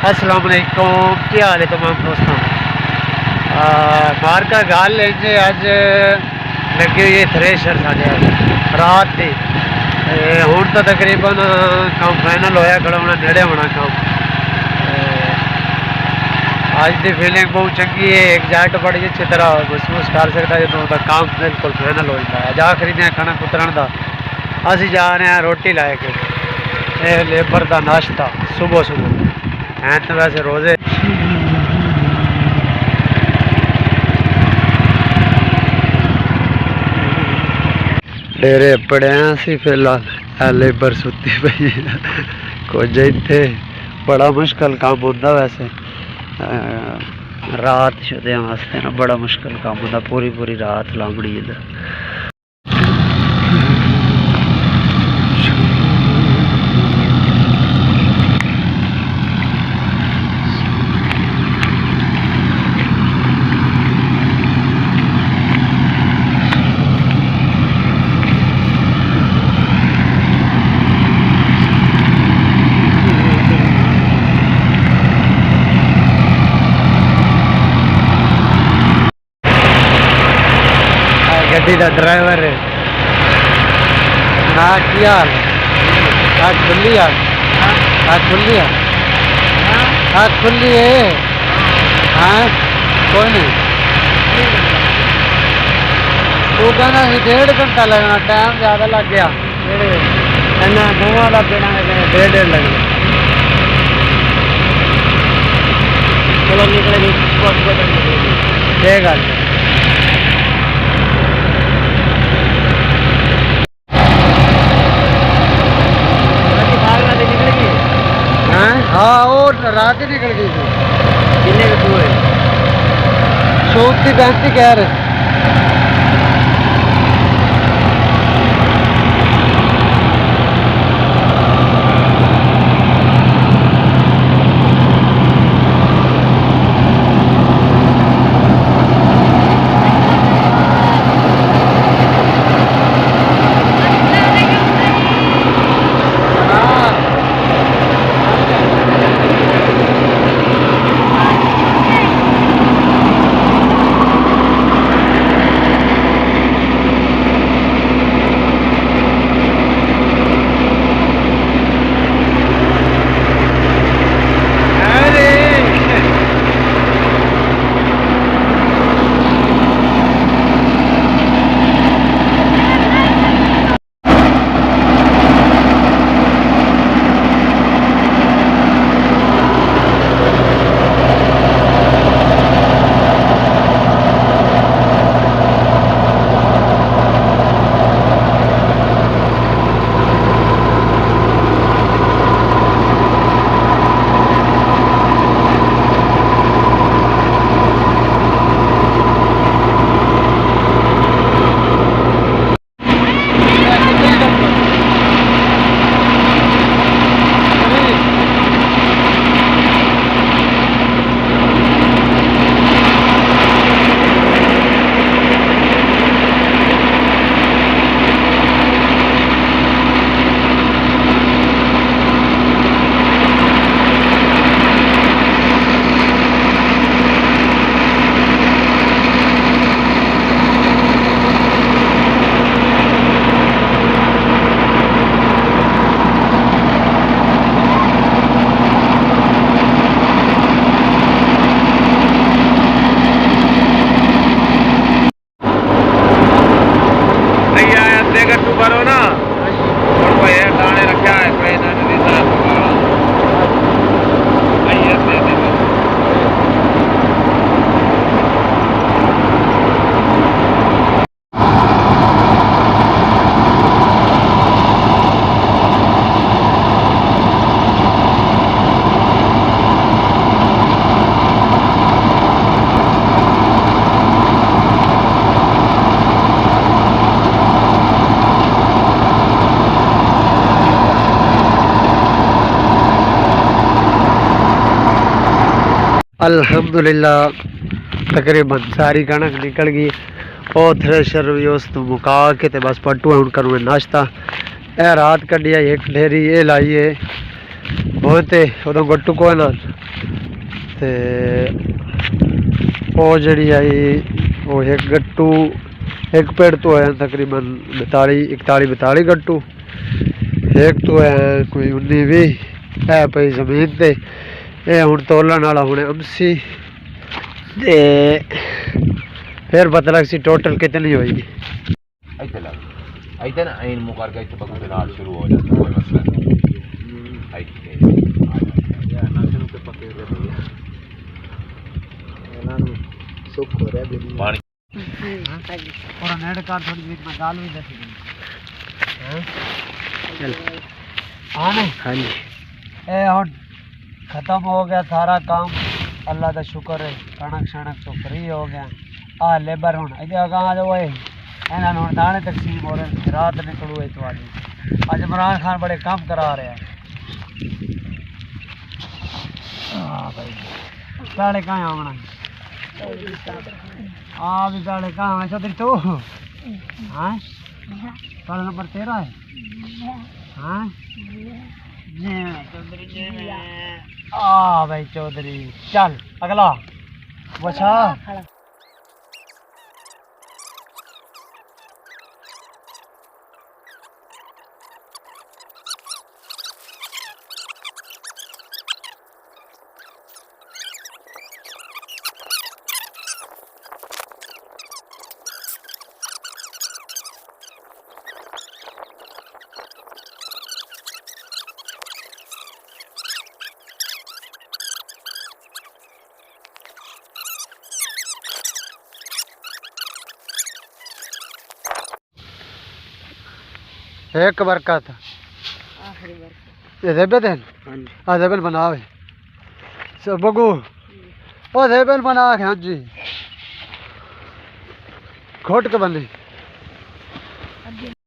अस्सलाम वालेकुम, क्या हाल है तमाम दोस्तों। मार का गाल लेंगे अज लगे हुई है थ्रेशर साढ़े रात थी हूँ तो तकरीबन काम फाइनल होया खड़ा होना नेड़े होना काम। अज की फीलिंग बहुत चंगी है, एक जैट बड़ी अच्छी तरह महसूस कर सकता है जो काम बिल्कुल फाइनल हो जाता है। अज आखिरी दिन खाना कुतरन का असी जा रहे हैं रोटी लाके लेबर का नाश्ता सुबह सुबह हैं तो वैसे रोजे डेरे पड़े हैं फिलहाल लेबर सुती पई कुछ इतने बड़ा मुश्किल काम होता वैसे रात शुद्ध वास्ते ना बड़ा मुश्किल काम होता पूरी पूरी रात लांगड़ी गड्डी का ड्राइवर है ना की हाल आज खुली है आज खुली है हाँ कोई नहीं तू कहना 1.5 घंटा लगना टाइम ज़्यादा लग गया इन्ना धुआं लग देना 1.5 लगना चलो निकलेगी ठीक है। हाँ वो रात ही निकल गई थी। कितने के हुए 34-35 कह रहे। अल्हम्दुलिल्लाह तकरीबन सारी कणक निकल गई और थ्रेशर भी उस तो मुका के ते बस पट्टू हूँ करूँ नाश्ता ए रात कढ़िया एक ढेरी ये लाई है बहुत उदो गट्टू को ना ते वो जड़ी आई वो एक गट्टू एक पेड़ तो है तकरीबन 41 गट्टू, एक तो है कोई 19-20 है पई जमीन ते। ये हुण तोलन वाला हुणे अमसी ते फिर पता लग सी टोटल कितनी होगी। ऐसे ना इन मुकर के तो बगल नाल शुरू हो जाता कोई मसला नहीं। ऐसे यार ना शुरू के पके दे ना सुख हो रहा है पानी और नेट का थोड़ी बीच में गाल भी दे हैं चल हां नहीं हां जी। ए हुण खत्म हो गया सारा काम, अल्लाह का शुक्र है। कणक शणक तो फ्री हो गया। आ लेबर हुण इधर अगा जो है इन्होंने हुण दाने तकसीम हो रहे, रात निकलू है तो आज इमरान खान बड़े काम करा रहे हैं। भाई दाने कहाँ आना भी दाने कहाँ है चौधरी तू हाँ साल नंबर 13 है हाँ चौधरी भाई चौधरी चल अगला बचा। एक बरकत आखिरी बरकत ये देबे देन हां जी आ देबल बनावे सब बगू ओ देबल बना के हां जी खोट के बने।